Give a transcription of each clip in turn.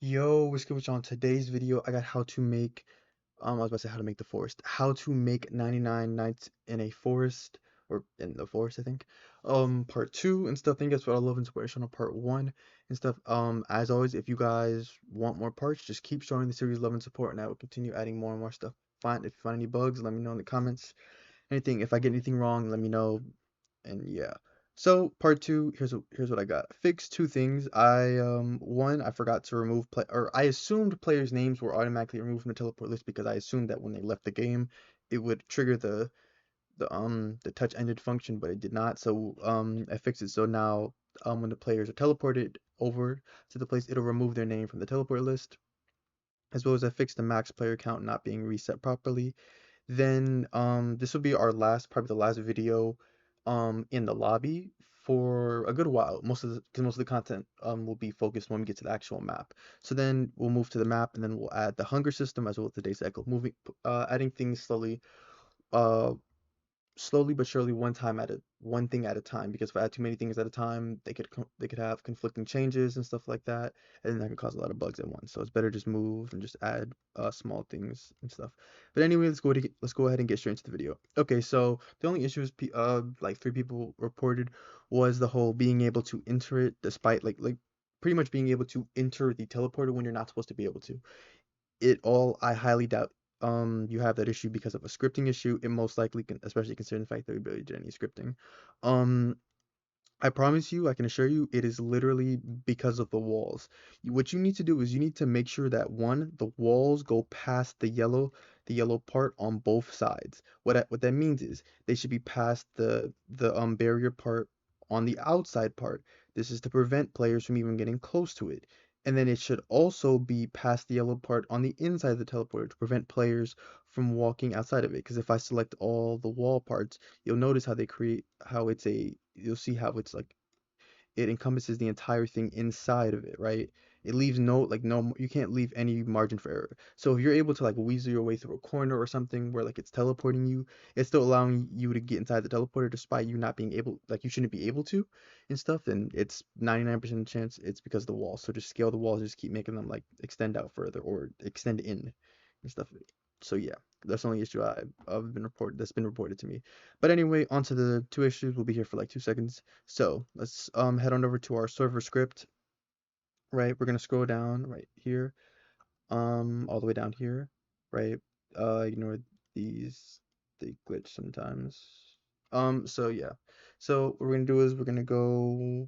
Yo, what's good with y'all? On today's video, I got how to make, I was about to say how to make the forest. How to make 99 nights in a forest, or in the forest, I think. Part 2 and stuff. I think that's what I love inspiration on part 1 and stuff. As always, if you guys want more parts, just keep showing the series love and support, and I will continue adding more and more stuff. If you find any bugs, let me know in the comments. Anything, if I get anything wrong, let me know. And yeah. So part two, here's what I got. Fix two things. One, I forgot to remove I assumed players' names were automatically removed from the teleport list because I assumed that when they left the game, it would trigger the touch ended function, but it did not. So I fixed it so now when the players are teleported over to the place, it'll remove their name from the teleport list, as well as I fixed the max player count not being reset properly. Then this will be our last, probably the last video in the lobby for a good while. Because most of the content will be focused when we get to the actual map. So then we'll move to the map and then we'll add the hunger system as well as the day cycle. Adding things uh slowly but surely, one thing at a time, because if I add too many things at a time, they could have conflicting changes and stuff like that, and then that could cause a lot of bugs at once. So it's better just move and just add small things and stuff. But anyway, let's go ahead and get straight into the video. Okay, so the only issues like 3 people reported was the whole being able to enter it, despite like pretty much being able to enter the teleporter when you're not supposed to be able to. I highly doubt you have that issue because of a scripting issue. It most likely can, especially considering the fact that we barely did any scripting. Um, I promise you, I can assure you, it is literally because of the walls. What you need to do is you need to make sure that one, the walls go past the yellow part on both sides. What that means is they should be past the barrier part on the outside part. This is to prevent players from even getting close to it. And then it should also be past the yellow part on the inside of the teleporter to prevent players from walking outside of it. Because if I select all the wall parts, you'll notice how you'll see how it's like it encompasses the entire thing inside of it, right? It leaves you can't leave any margin for error. So if you're able to like weasel your way through a corner or something where like it's teleporting you, it's still allowing you to get inside the teleporter despite you not being able, like you shouldn't be able to and stuff, then it's 99% chance it's because of the walls. So just scale the walls, just keep making them like extend out further or extend in and stuff. So yeah, that's the only issue that's been reported to me. But anyway, onto the two issues. We'll be here for like 2 seconds. So let's head on over to our server script, right? We're gonna scroll down right here, all the way down here, right? Ignore these, they glitch sometimes. So yeah. So what we're gonna do is we're gonna go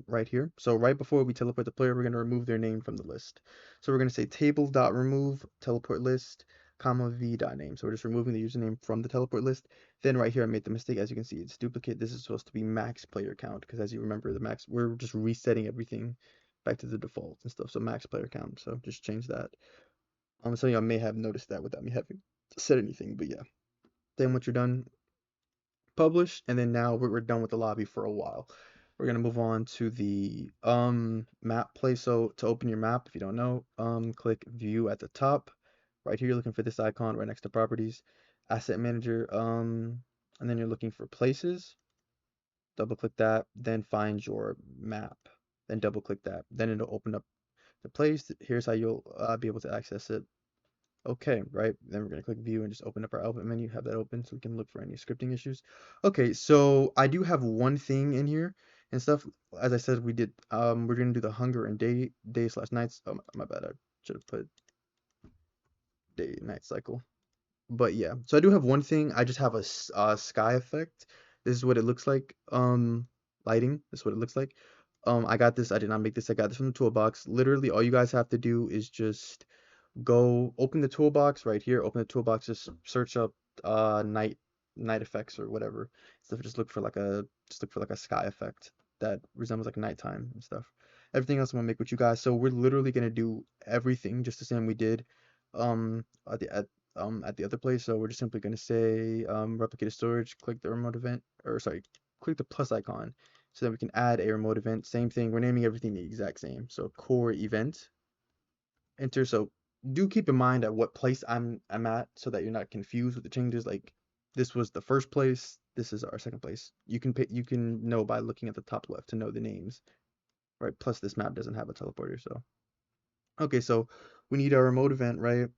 right here. So right before we teleport the player, we're gonna remove their name from the list. So we're gonna say table.remove teleport list, comma v.name. So we're just removing the username from the teleport list. Then right here I made the mistake. As you can see, it's duplicate. This is supposed to be max player count, because as you remember, we're just resetting everything back to the default and stuff. So max player count. So just change that. Some of y'all may have noticed that without me having said anything, but yeah. Then once you're done, publish, and then now we're done with the lobby for a while. We're gonna move on to the map play. So to open your map, if you don't know, click view at the top. Right here, you're looking for this icon right next to properties, asset manager, and then you're looking for places. Double click that, then find your map. Then double click that. Then it'll open up the place. Here's how you'll be able to access it. Okay, right. Then we're gonna click view and just open up our output menu, have that open so we can look for any scripting issues. Okay, so I do have one thing in here and stuff. As I said, we're gonna do the hunger and day/nights. Oh, my bad. I should have put day night cycle. But yeah, so I do have one thing. I just have a sky effect. This is what it looks like. Lighting. This is what it looks like. I got this. I did not make this. I got this from the toolbox. Literally, all you guys have to do is just go open the toolbox right here. Open the toolbox. Just search up night effects or whatever. So just look for like a sky effect that resembles like nighttime and stuff. Everything else I'm gonna make with you guys. So we're literally gonna do everything just the same we did at the other place. So we're just simply gonna say replicate storage. Click the remote event, or sorry, click the plus icon so that we can add a remote event. Same thing. We're naming everything the exact same. So core event, enter. So do keep in mind at what place I'm at so that you're not confused with the changes. Like this was the first place, this is our second place. You can know by looking at the top left to know the names, right? Plus this map doesn't have a teleporter, so Okay, so we need our remote event, right?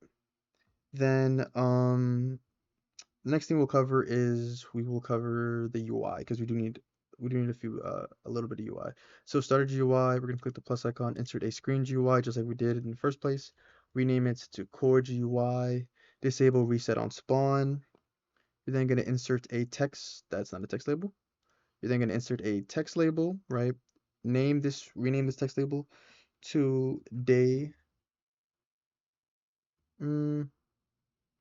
Then the next thing we'll cover is we will cover the UI because we do need a little bit of UI. So starter GUI, we're gonna click the plus icon, insert a screen GUI just like we did in the first place. Rename it to core GUI. Disable reset on spawn. You're then gonna insert a text. That's not a text label. You're then gonna insert a text label, right? Rename this text label to day. Mm,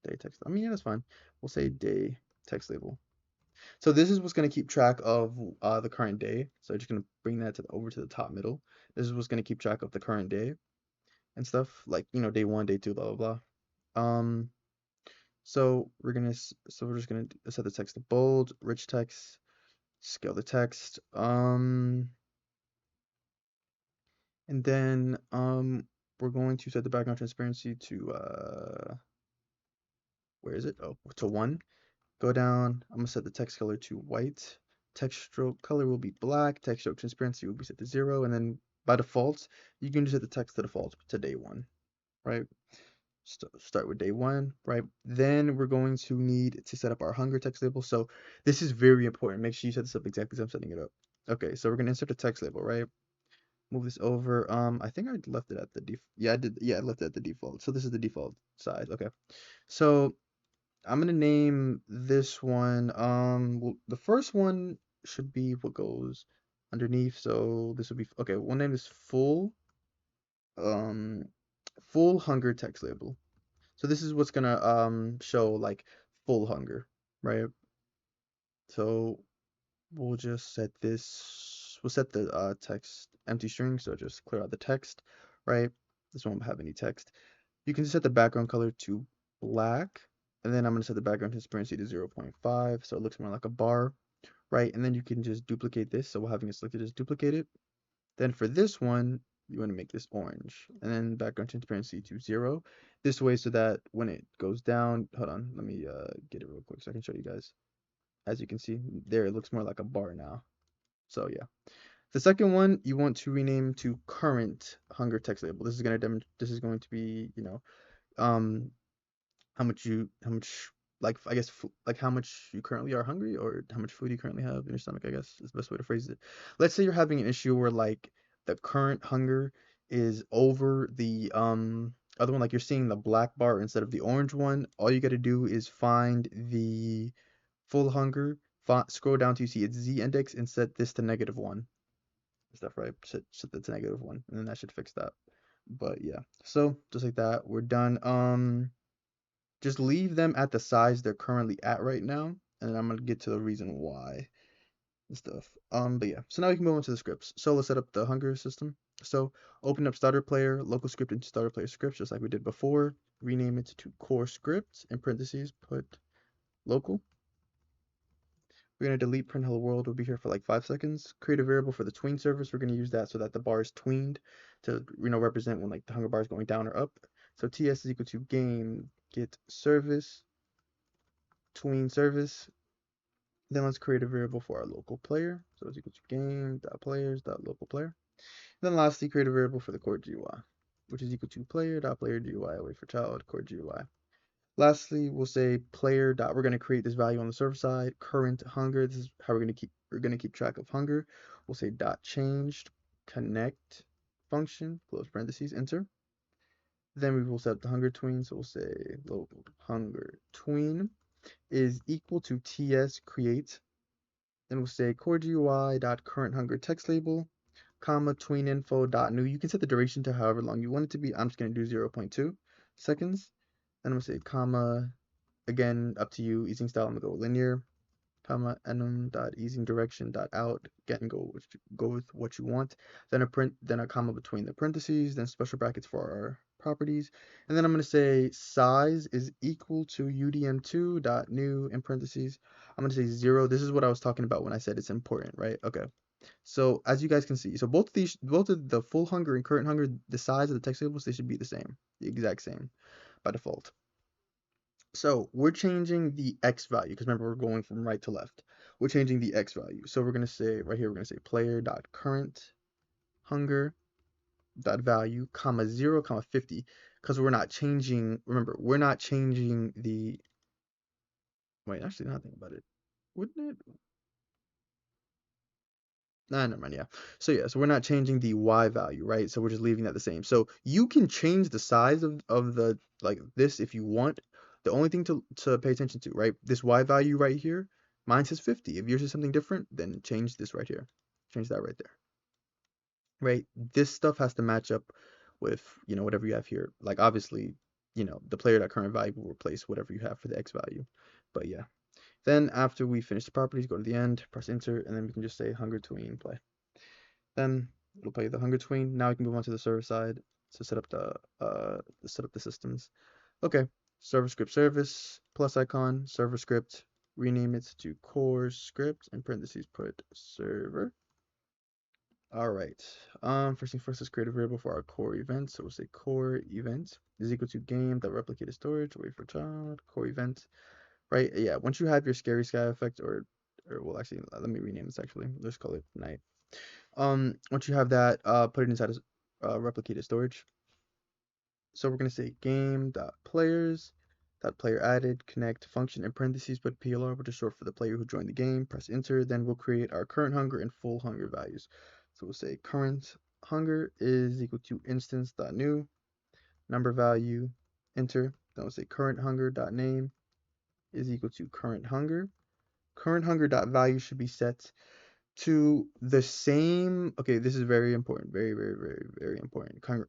day text. I mean, yeah, that's fine. We'll say day text label. So this is what's going to keep track of the current day. So I'm just going to bring that over to the top middle. This is what's going to keep track of the current day and stuff like, day one, day two, blah, blah, blah. So we're just going to set the text to bold, rich text, scale the text. And then we're going to set the background transparency to where is it? Oh, to 1. Go down. I'm gonna set the text color to white. Text stroke color will be black. Text stroke transparency will be set to 0. And then by default, you can just set the text to default to day 1, right? Start with day 1, right? Then we're going to need to set up our hunger text label. So this is very important. Make sure you set this up exactly as I'm setting it up. Okay, so we're gonna insert a text label, right? Move this over. I think I left it at the default. Yeah, I did. Yeah, I left it at the default. So this is the default size. Okay. So I'm gonna name this one. Well, the first one should be what goes underneath. So this would be okay. We'll name this um, full hunger text label. So this is what's gonna show like full hunger, right? So we'll just set this. We'll set the text empty string. So just clear out the text, right? This won't have any text. You can set the background color to black, and then I'm going to set the background transparency to 0.5, so it looks more like a bar, right? And then you can just duplicate this, so we're having it selected, just duplicate it. Then for this one, you want to make this orange, and then background transparency to 0, this way so that when it goes down, hold on, let me get it real quick so I can show you guys. As you can see, there it looks more like a bar now. So yeah. The second one you want to rename to current hunger text label. This is going to be, um how much like I guess like how much you currently are hungry or how much food you currently have in your stomach, I guess is the best way to phrase it. Let's say you're having an issue where like the current hunger is over the other one, like you're seeing the black bar instead of the orange one. All you got to do is find the full hunger, scroll down to you see its z index and set this to -1 and stuff, right? Set that to -1 and then that should fix that. But yeah, so just like that, we're done. Just leave them at the size they're currently at right now, and then I'm gonna get to the reason why and stuff. But yeah, so now we can move on to the scripts. So let's set up the hunger system. So open up starter player, local script into starter player scripts, just like we did before. Rename it to core script, in parentheses, put local. We're gonna delete print hello world. We'll be here for like 5 seconds. Create a variable for the tween service. We're gonna use that so that the bar is tweened to represent when like the hunger bar is going down or up. So ts is equal to game get service tween service. Then let's create a variable for our local player. So it's equal to game.players.local player. Then lastly, create a variable for the core GUI, which is equal to player.player GUI await for child core GUI. Lastly, we'll say player. We're going to create this value on the server side. Current hunger. This is how we're going to keep track of hunger. We'll say dot changed connect function close parentheses enter. Then we will set the hunger tween. So we'll say local hunger tween is equal to ts create. Then we'll say core GUI dot current hunger text label, comma tween info dot new. You can set the duration to however long you want it to be. I'm just gonna do 0.2 seconds. Then I'm gonna say comma again up to you. Easing style, I'm gonna go linear, comma enum dot easing direction dot out. Again, go with what you want. Then a comma between the parentheses. Then special brackets for our properties. And then I'm gonna say size is equal to udm2 dot new in parentheses. I'm gonna say 0. This is what I was talking about when I said it's important, right? Okay. So as you guys can see, so both of the full hunger and current hunger, the size of the text labels, they should be the same, the exact same by default. So we're changing the x value because remember we're going from right to left. We're changing the x value. So we're gonna say right here, we're gonna say player dot current hunger dot value comma 0 comma 50, because we're not changing. Remember, we're not changing the. Wait, actually, not think about it. Wouldn't it? Nah, never mind. Yeah. So yeah, so we're not changing the y value, right? So we're just leaving that the same. So you can change the size of the like this if you want. The only thing to pay attention to, right? This y value right here, mine says 50. If yours is something different, then change this right here. Change that right there. Right? This stuff has to match up with, whatever you have here. Like obviously, the player.current value will replace whatever you have for the x value. But yeah. Then after we finish the properties, go to the end, press enter, and then we can just say hunger tween play. Then it'll play the hunger tween. Now we can move on to the server side to set up the systems. Okay, server script service plus icon server script. Rename it to core script in parentheses put server. All right. First thing first, let's create a variable for our core event. So we'll say core event is equal to game that replicated storage. Wait for child core event. Right. Yeah. Once you have your scary sky effect, or well, actually, let me rename this. Actually, let's call it night. Once you have that, put it inside a replicated storage. So we're gonna say game.players.player added connect function in parentheses put PLR, which is short for the player who joined the game. Press enter. Then we'll create our current hunger and full hunger values. So we'll say current hunger is equal to instance.new number value enter. Then we'll say current hunger.name is equal to current hunger. Current hunger.value should be set to the same. Okay, this is very important, very, very, very, very important. Current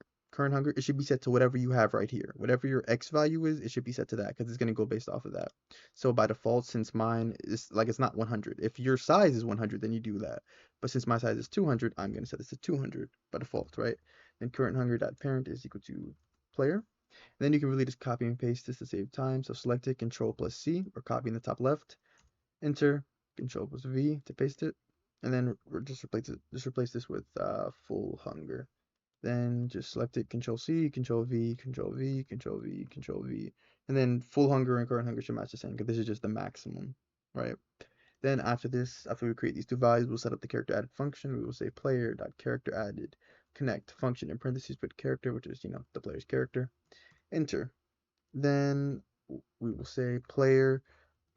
hunger, it should be set to whatever you have right here. Whatever your x value is, it should be set to that because it's going to go based off of that. So by default, since mine is like it's not 100. If your size is 100, then you do that. But since my size is 200, I'm going to set this to 200 by default, right? Then current hunger.parent is equal to player. And then you can really just copy and paste this to save time. So select it, Control plus C, or copy in the top left. Enter, Control plus V to paste it, and then just replace this with full hunger. Then just select it, Control C, Control V, Control V, Control V, Control V, and then full hunger and current hunger should match the same because this is just the maximum, right? Then after this, after we create these two values, we'll set up the character added function. We will say player.character added connect function in parentheses put character, which is the player's character. Enter. Then we will say player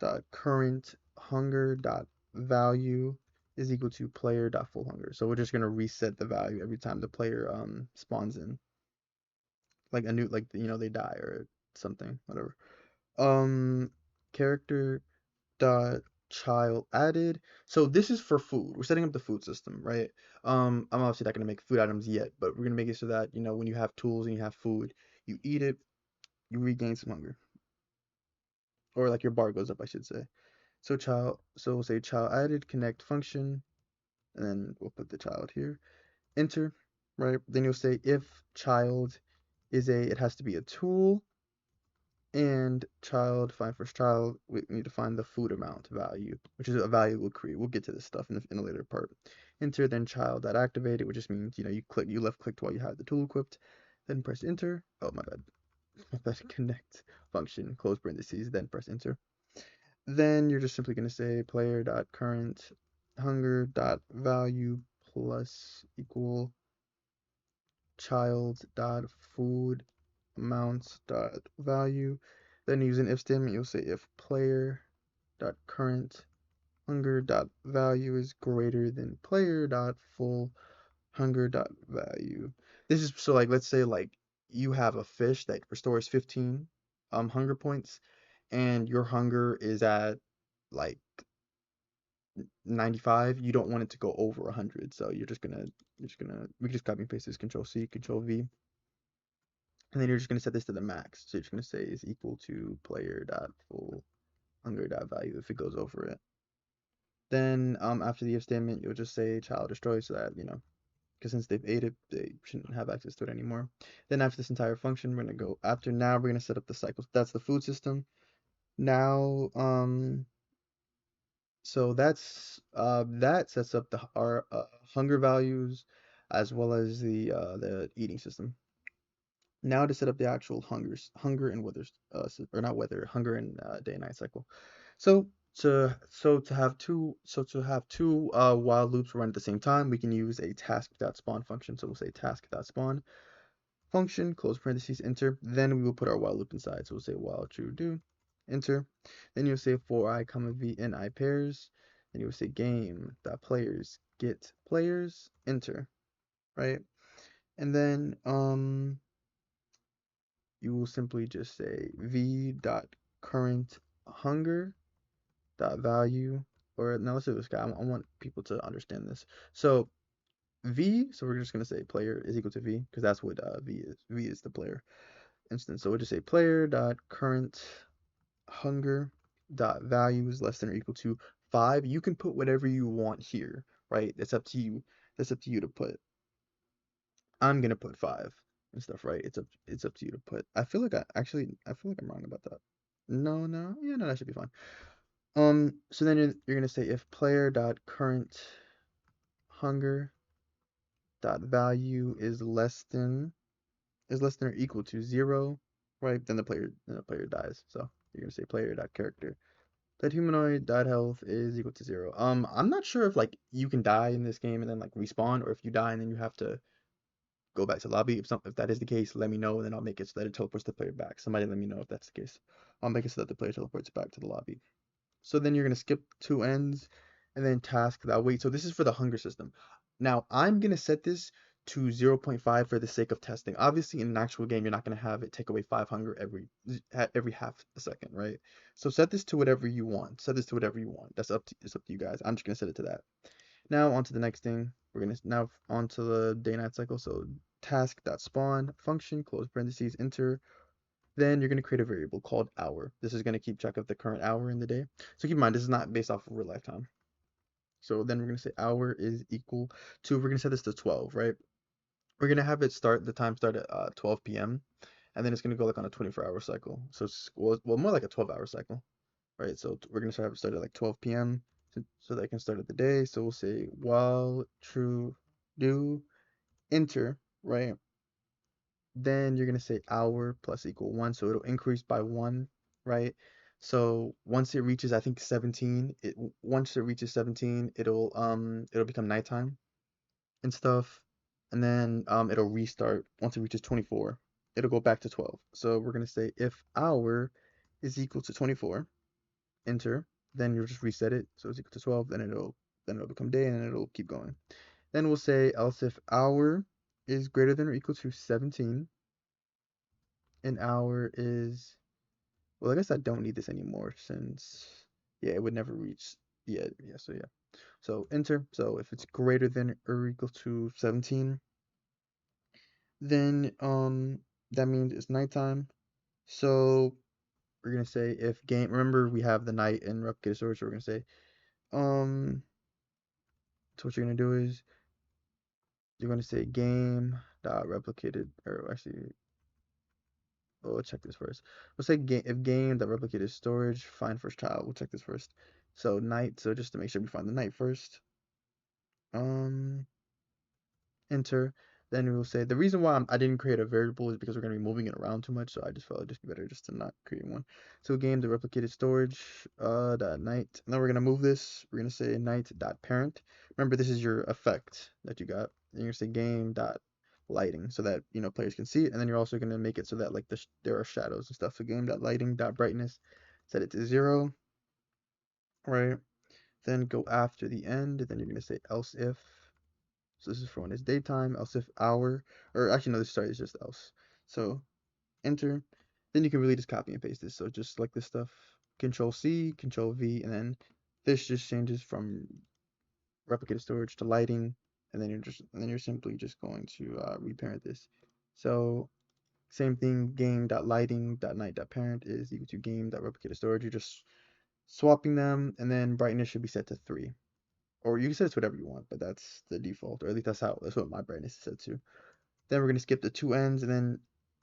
dot current hunger dot value is equal to player dot full hunger. So we're just gonna reset the value every time the player spawns in, like a new like they die or something, whatever. Um, character dot child added. So this is for food. We're setting up the food system, right? I'm obviously not gonna make food items yet, but we're gonna make it so that when you have tools and you have food, you eat it, you regain some hunger, or like your bar goes up, I should say. So we'll say child added connect function, and then we'll put the child here. Enter, right? Then you'll say if child it has to be a tool, and child find first child. We need to find the food amount value, which is a value we'll create. We'll get to this stuff in a later part. Enter, then child that activated, which just means you left clicked while you had the tool equipped. Then press enter. Oh my bad, my bad. Connect function close parentheses. Then press enter. Then you're just simply going to say player.current hunger.value plus equal child.food amount.value. Then use an if statement, you'll say if player.current hunger.value is greater than player.full hunger.value. This is so like let's say like you have a fish that restores 15 hunger points and your hunger is at like 95. You don't want it to go over 100, so we can just copy and paste this, Control C, Control V, and then you're just gonna set this to the max. So you're just gonna say is equal to player dot full hunger dot value if it goes over it. Then after the if statement, you'll just say child destroy so that because since they've ate it, they shouldn't have access to it anymore. Then after this entire function, we're gonna go after now we're gonna set up the cycles. That's the food system. Now so that sets up our hunger values as well as the eating system. Now to set up the actual hunger and weather or not weather hunger and day and night cycle. So To have two while loops run at the same time, we can use a task.spawn function. So we'll say task.spawn function, close parentheses, enter. Then we will put our while loop inside. So we'll say while true do, enter. Then you'll say for I comma v in I pairs. Then you'll say game dot players get players, enter, right? And then you will simply just say v dot current hunger dot value, or now let's do this guy. I want people to understand this. So v, so we're just gonna say player is equal to v because that's what v is. V is the player instance. So we'll just say player dot current hunger dot value is less than or equal to 5. You can put whatever you want here, right? It's up to you. That's up to you to put. I'm gonna put 5 and stuff, right? It's up to you to put. I feel like I'm wrong about that. No, no, yeah, no, that should be fine. So then you're gonna say if player dot current hunger dot value is less than or equal to 0, right? Then the player dies. So you're gonna say player dot character that humanoid dot health is equal to 0. I'm not sure if like you can die in this game and then like respawn, or if you die and then you have to go back to lobby. If that is the case, let me know, and then I'll make it so that it teleports the player back. Somebody let me know if that's the case. I'll make it so that the player teleports back to the lobby. So then you're gonna skip two ends and then task that wait. So this is for the hunger system. Now I'm gonna set this to 0.5 for the sake of testing. Obviously in an actual game you're not gonna have it take away 5 hunger every half a second, right? So set this to whatever you want. Set this to whatever you want. It's up to you guys. I'm just gonna set it to that. Now on to the next thing. We're gonna now on to the day night cycle. So task.spawn function, close parentheses, enter. Then you're going to create a variable called hour. This is going to keep track of the current hour in the day. So keep in mind, this is not based off of real lifetime. So then we're going to say hour is equal to, we're going to set this to 12, right? We're going to have the time start at 12 p.m. And then it's going to go like on a 24-hour cycle. So it's, well, more like a 12-hour cycle, right? So we're going to have it start at like 12 p.m. So that can start at the day. So we'll say while true do enter, right? Then you're gonna say hour plus equal 1, so it'll increase by 1, right? So once it reaches, I think 17, once it reaches 17, it'll become nighttime and stuff, and then it'll restart once it reaches 24. It'll go back to 12. So we're gonna say if hour is equal to 24, enter. Then you'll just reset it, so it's equal to 12. Then it'll become day, and then it'll keep going. Then we'll say else if hour is greater than or equal to 17 an hour is, well, I guess I don't need this anymore since, yeah, it would never reach, yeah. So enter. So if it's greater than or equal to 17, then that means it's nighttime. So we're gonna say if game, remember we have the night and replicated storage, so we're gonna say um so what you're gonna do is you're gonna say game dot replicated, or actually, well, we'll check this first. We'll say if game that replicated storage, find first child. We'll check this first. So night. So just to make sure we find the night first. Um, enter. Then we will say the reason why I didn't create a variable is because we're gonna be moving it around too much. So I just felt it'd just be better just to not create one. So game the replicated storage dot night. Now we're gonna move this. We're gonna say night dot parent. Remember this is your effect that you got. And you're gonna say game dot lighting so that players can see it. And then you're also gonna make it so that like there are shadows and stuff. So game dot lighting dot brightness. Set it to 0. Right. Then go after the end. And then you're gonna say else if. So this is for when it's daytime, else if hour, or actually no, this sorry, it's just else. So enter. Then you can really just copy and paste this. So just like this stuff, Control C, Control V, and then this just changes from replicated storage to lighting, and then you're simply just going to reparent this. So same thing, game.lighting.night.parent is equal to game.replicated storage. You're just swapping them, and then brightness should be set to 3. Or you can set it to whatever you want, but that's the default, or at least that's what my brightness is set to. Then we're gonna skip the two ends, and then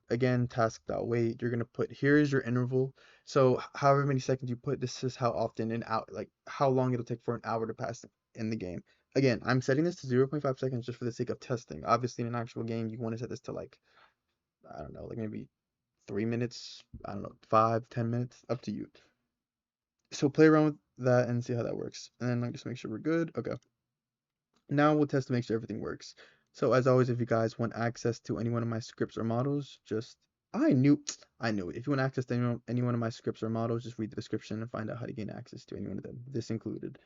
again task.wait. You're gonna put here's your interval. So however many seconds you put, this is how often an hour, like how long it'll take for an hour to pass in the game. Again, I'm setting this to 0.5 seconds just for the sake of testing. Obviously, in an actual game, you want to set this to like, I don't know, like maybe 3 minutes. I don't know, 5, 10 minutes, up to you. So play around with that and see how that works. And then just make sure we're good. Okay. Now we'll test to make sure everything works. So as always, if you guys want access to any one of my scripts or models, just I knew I knew it. If you want access to any one of my scripts or models, just read the description and find out how to gain access to any one of them. This included.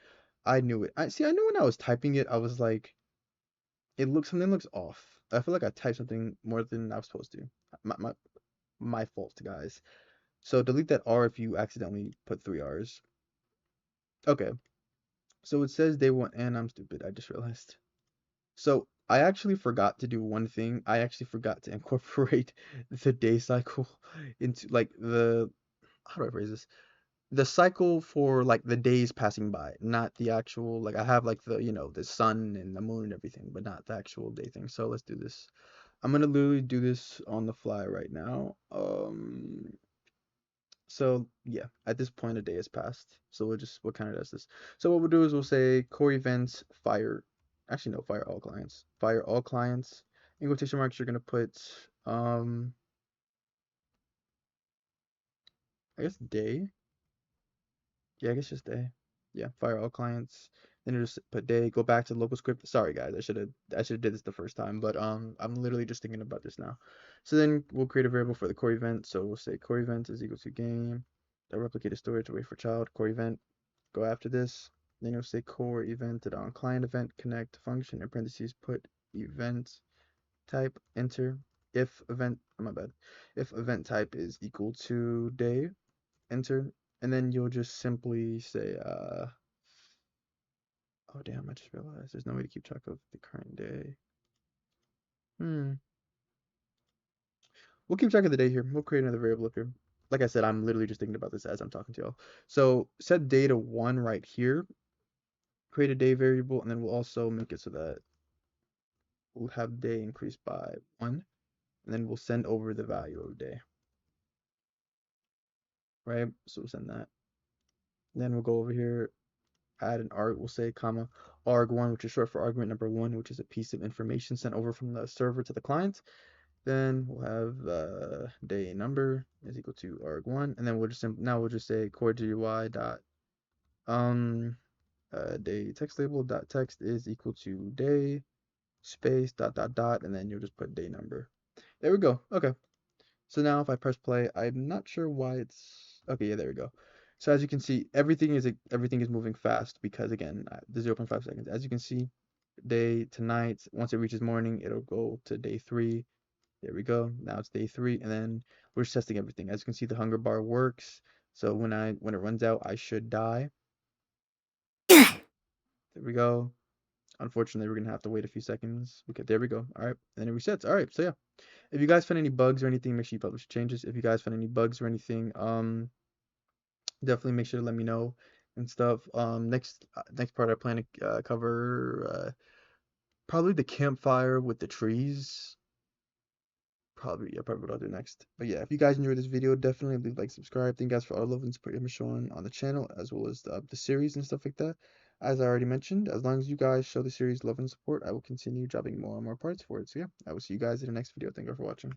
I knew it. I knew when I was typing it, I was like, something looks off. I feel like I typed something more than I was supposed to. My fault, guys. So delete that R if you accidentally put three R's. Okay. So it says they want, and I'm stupid. I just realized. So I actually forgot to do one thing. I actually forgot to incorporate the day cycle into like how do I phrase this? The cycle for like the days passing by, not the actual like I have like the sun and the moon and everything, but not the actual day thing. So let's do this. I'm gonna literally do this on the fly right now. So yeah, at this point a day has passed. So we'll kind of does this. So what we'll do is we'll say core events fire. Actually no, fire all clients. Fire all clients. In quotation marks, you're gonna put I guess day. Yeah, I guess just day. Yeah, fire all clients. Then you just put day. Go back to the local script. Sorry guys, I should have did this the first time, but I'm literally just thinking about this now. So then we'll create a variable for the core event. So we'll say core event is equal to game. That replicated storage away for child core event. Go after this. Then you'll say core event dot on client event connect function in parentheses put event type enter if event oh, my bad if event type is equal to day enter, and then you'll just simply say oh damn, I just realized there's no way to keep track of the current day. We'll keep track of the day here. We'll create another variable up here. Like I said, I'm literally just thinking about this as I'm talking to y'all. So set day to 1 right here, create a day variable, and then we'll also make it so that we'll have day increased by 1, and then we'll send over the value of day, right? So we'll send that. Then we'll go over here, add an arg, we'll say comma arg1, which is short for argument number 1, which is a piece of information sent over from the server to the client. Then we'll have day number is equal to arg1, and then we'll just say core GUI dot day text label dot text is equal to day space dot dot dot, and then you'll just put day number. There we go. Okay. So now if I press play, I'm not sure why it's okay. Yeah, there we go. So as you can see, everything is moving fast because again, the 0.5 seconds. As you can see, day to night. Once it reaches morning, it'll go to day 3. There we go. Now it's day 3, and then we're just testing everything. As you can see, the hunger bar works. So when it runs out, I should die. There we go. Unfortunately, we're gonna have to wait a few seconds. Okay, there we go. All right, and then it resets. All right, so yeah. If you guys find any bugs or anything, make sure you publish changes. If you guys find any bugs or anything, definitely make sure to let me know and stuff. Next part I plan to cover probably the campfire with the trees. Probably what I'll do next. But yeah, if you guys enjoyed this video, definitely leave a like, subscribe. Thank you guys for all the love and support you've been showing on the channel, as well as the series and stuff like that. As I already mentioned, as long as you guys show the series love and support, I will continue dropping more and more parts for it. So yeah, I will see you guys in the next video. Thank you for watching.